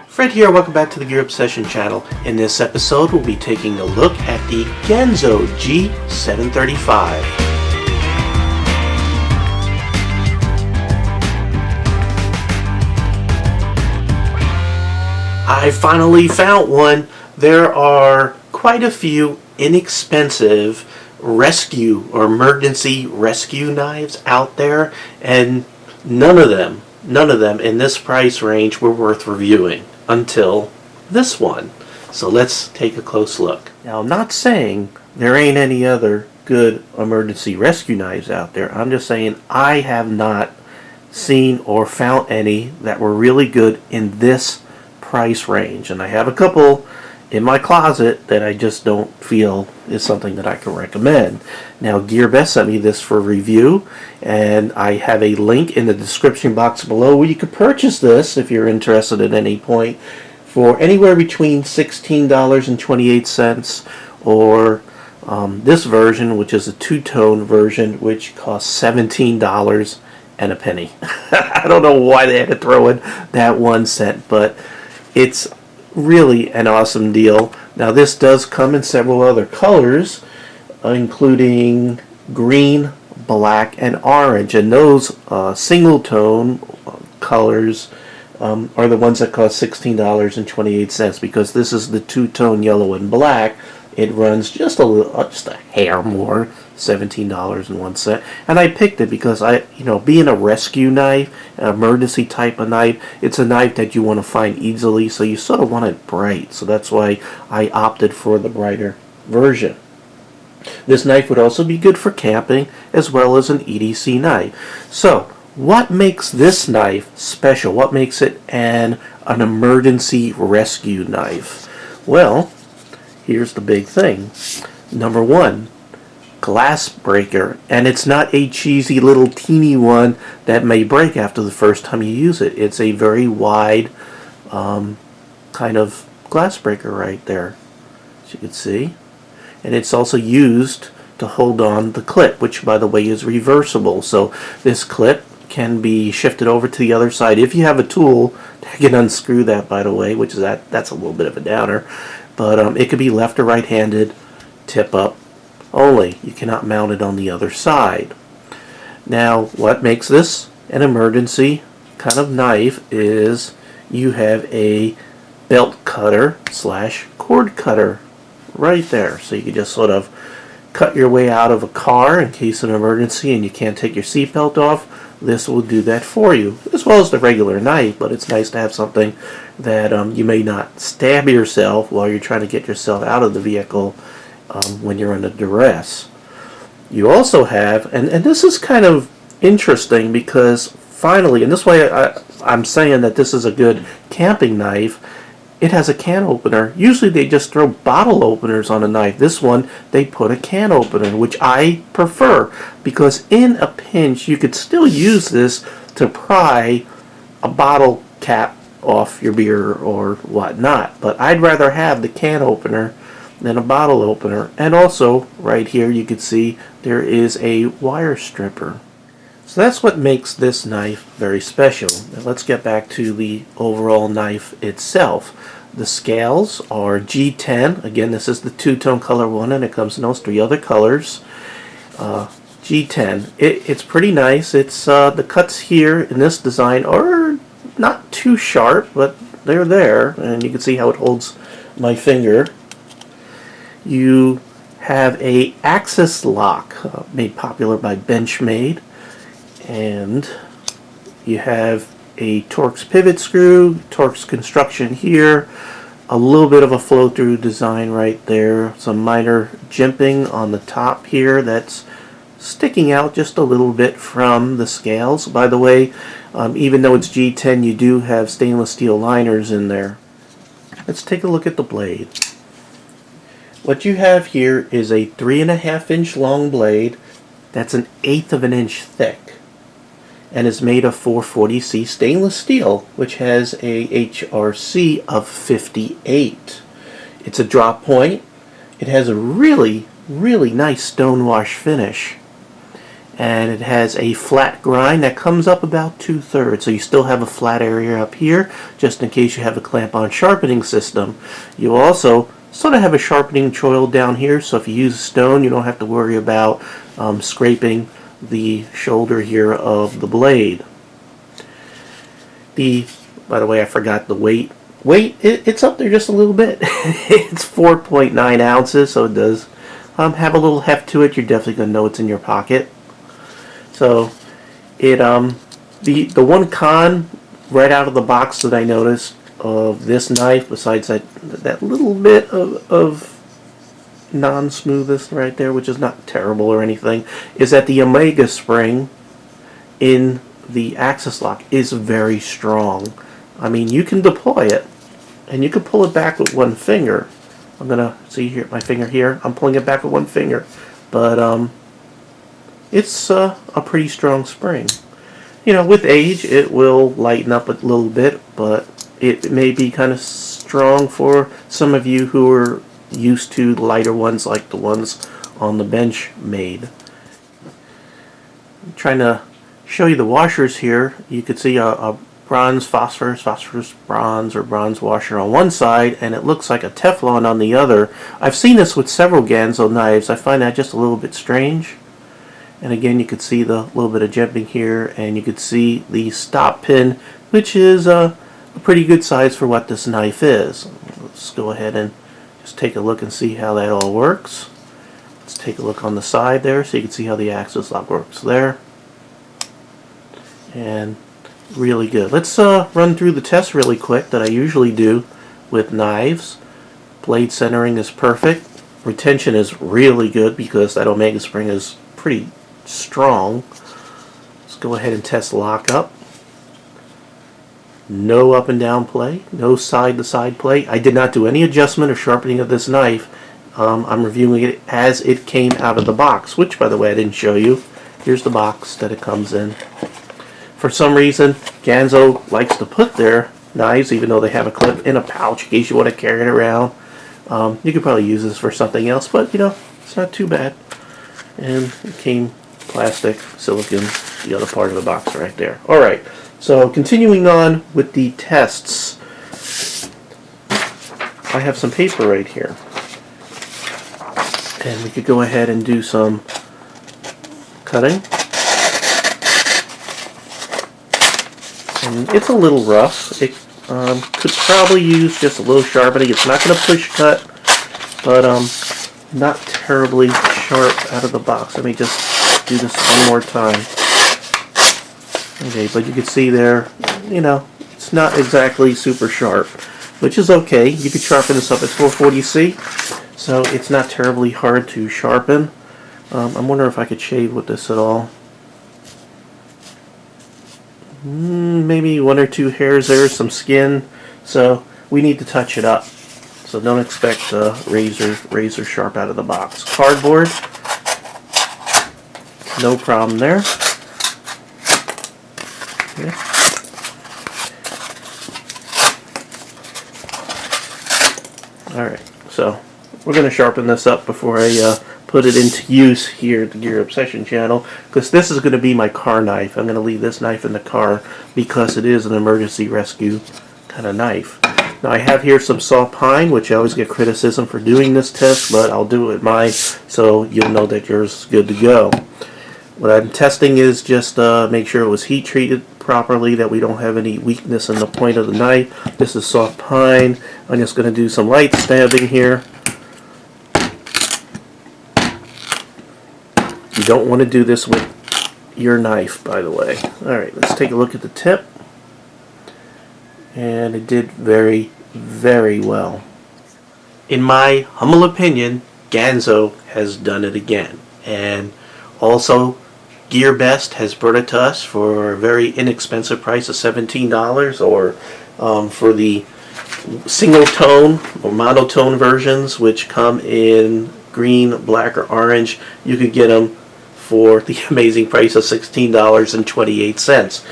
Fred here, welcome back to the Gear Obsession channel. In this episode, we'll be taking a look at the Ganzo G735. I finally found one. There are quite a few inexpensive rescue or emergency rescue knives out there, and none of them in this price range were worth reviewing until this one. So let's take a close look. Now, I'm not saying there ain't any other good emergency rescue knives out there. I'm just saying I have not seen or found any that were really good in this price range, and I have a couple in my closet that I just don't feel is something that I can recommend. Now, GearBest sent me this for review, and I have a link in the description box below where you can purchase this if you're interested at any point for anywhere between $16.28 or this version, which is a two-tone version, which costs $17 and a penny. I don't know why they had to throw in that 1 cent, but it's really an awesome deal. Now, this does come in several other colors, including green, black, and orange, and those single tone colors are the ones that cost $16.28, because this is the two-tone yellow and black. It runs just a hair more, $17.01, and I picked it because being a rescue knife, an emergency type of knife, it's a knife that you want to find easily, so you sort of want it bright. So that's why I opted for the brighter version. This knife would also be good for camping as well as an EDC knife. So what makes this knife special? What makes it an emergency rescue knife? Well, here's the big thing. Number one, glass breaker, and it's not a cheesy little teeny one that may break after the first time you use it. It's a very wide kind of glass breaker right there, as you can see, and it's also used to hold on the clip, which by the way is reversible. So this clip can be shifted over to the other side if you have a tool that can unscrew that, by the way, which is that's a little bit of a downer, but it could be left or right-handed, tip up only. You cannot mount it on the other side. Now, what makes this an emergency kind of knife is you have a belt cutter slash cord cutter right there. So you can just sort of cut your way out of a car in case of an emergency and you can't take your seatbelt off. This will do that for you, as well as the regular knife, but it's nice to have something that you may not stab yourself while you're trying to get yourself out of the vehicle when you're under duress. You also have, and this is kind of interesting because finally, and this way I'm saying that this is a good camping knife, it has a can opener. Usually they just throw bottle openers on a knife. This one, they put a can opener, which I prefer, because in a pinch you could still use this to pry a bottle cap off your beer or whatnot, but I'd rather have the can opener than a bottle opener. And also right here you can see there is a wire stripper. So that's what makes this knife very special. Now let's get back to the overall knife itself. The scales are G10. Again, this is the two-tone color one, and it comes in those 3 other colors. G10. It's pretty nice. It's the cuts here in this design are not too sharp, but they're there, and you can see how it holds my finger. You have a axis lock made popular by Benchmade, and you have a Torx pivot screw, Torx construction here, a little bit of a flow-through design right there, some minor jimping on the top here that's sticking out just a little bit from the scales. By the way, even though it's G10, you do have stainless steel liners in there. Let's take a look at the blade. What you have here is a 3.5 inch long blade that's 1/8 of an inch thick and is made of 440C stainless steel, which has a HRC of 58. It's a drop point. It has a really nice stonewash finish, and it has a flat grind that comes up about 2/3, so you still have a flat area up here just in case you have a clamp-on sharpening system. You also sort of have a sharpening choil down here, so if you use a stone you don't have to worry about scraping the shoulder here of the blade. By the way, I forgot the weight. It's up there just a little bit. It's 4.9 ounces, so it does have a little heft to it. You're definitely going to know it's in your pocket. So it the one con right out of the box that I noticed of this knife, besides that little bit of non-smoothness right there, which is not terrible or anything, is that the Omega spring in the axis lock is very strong. I mean, you can deploy it and you can pull it back with one finger. I'm gonna see here my finger here. I'm pulling it back with one finger, but it's a pretty strong spring. You know, with age it will lighten up a little bit, but it may be kind of strong for some of you who are used to lighter ones like the ones on the bench made. I'm trying to show you the washers here. You could see a bronze phosphorus bronze or bronze washer on one side, and it looks like a Teflon on the other. I've seen this with several Ganzo knives. I find that just a little bit strange. And again, you could see the little bit of jimping here, and you could see the stop pin, which is a pretty good size for what this knife is. Let's go ahead and just take a look and see how that all works. Let's take a look on the side there so you can see how the axis lock works there. And really good. Let's run through the test really quick that I usually do with knives. Blade centering is perfect. Retention is really good because that Omega spring is pretty strong. Let's go ahead and test lockup. No up and down play, no side to side play. I did not do any adjustment or sharpening of this knife. I'm reviewing it as it came out of the box, which by the way I didn't show you. Here's the box that it comes in. For some reason, Ganzo likes to put their knives, even though they have a clip, in a pouch in case you want to carry it around. You could probably use this for something else, but you know, it's not too bad. And it came plastic, silicone, the other part of the box right there. Alright, so continuing on with the tests. I have some paper right here. And we could go ahead and do some cutting. And it's a little rough. It could probably use just a little sharpening. It's not going to push cut, but not terribly sharp out of the box. Let me just do this one more time. Okay, but you can see there, you know, it's not exactly super sharp, which is okay. You could sharpen this up at 440C, so it's not terribly hard to sharpen. I'm wondering if I could shave with this at all. Maybe one or two hairs there, some skin, so we need to touch it up. So don't expect razor sharp out of the box. Cardboard, no problem there. Okay. Alright, so we're going to sharpen this up before I put it into use here at the Gear Obsession channel, because this is going to be my car knife. I'm going to leave this knife in the car because it is an emergency rescue kind of knife. Now I have here some soft pine, which I always get criticism for doing this test, but I'll do it with mine so you'll know that yours is good to go. What I'm testing is just make sure it was heat treated properly, that we don't have any weakness in the point of the knife. This is soft pine. I'm just going to do some light stabbing here. You don't want to do this with your knife, by the way. Alright, let's take a look at the tip. And it did very, very well. In my humble opinion, Ganzo has done it again. And also, GearBest has brought it to us for a very inexpensive price of $17, or for the single tone or monotone versions, which come in green, black, or orange, you could get them for the amazing price of $16.28.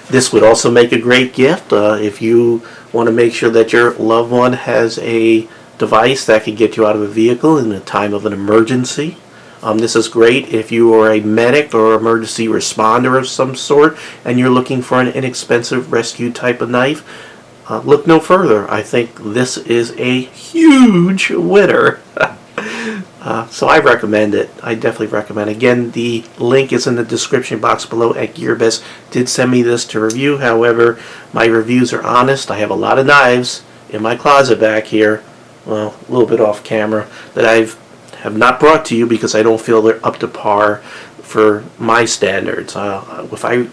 This would also make a great gift if you want to make sure that your loved one has a device that can get you out of a vehicle in a time of an emergency. This is great if you are a medic or emergency responder of some sort and you're looking for an inexpensive rescue type of knife. Look no further. I think this is a huge winner. So I recommend it. I definitely recommend it. Again, the link is in the description box below at GearBest. Did send me this to review. However, my reviews are honest. I have a lot of knives in my closet back here, well, a little bit off camera, that have not brought to you because I don't feel they're up to par for my standards. If I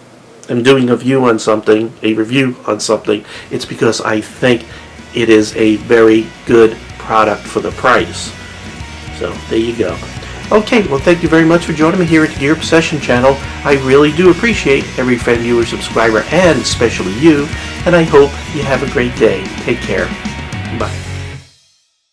am doing a review on something, it's because I think it is a very good product for the price. So there you go. Okay, well, thank you very much for joining me here at the Gear Obsession channel. I really do appreciate every friend, viewer, subscriber, and especially you. And I hope you have a great day. Take care. Bye.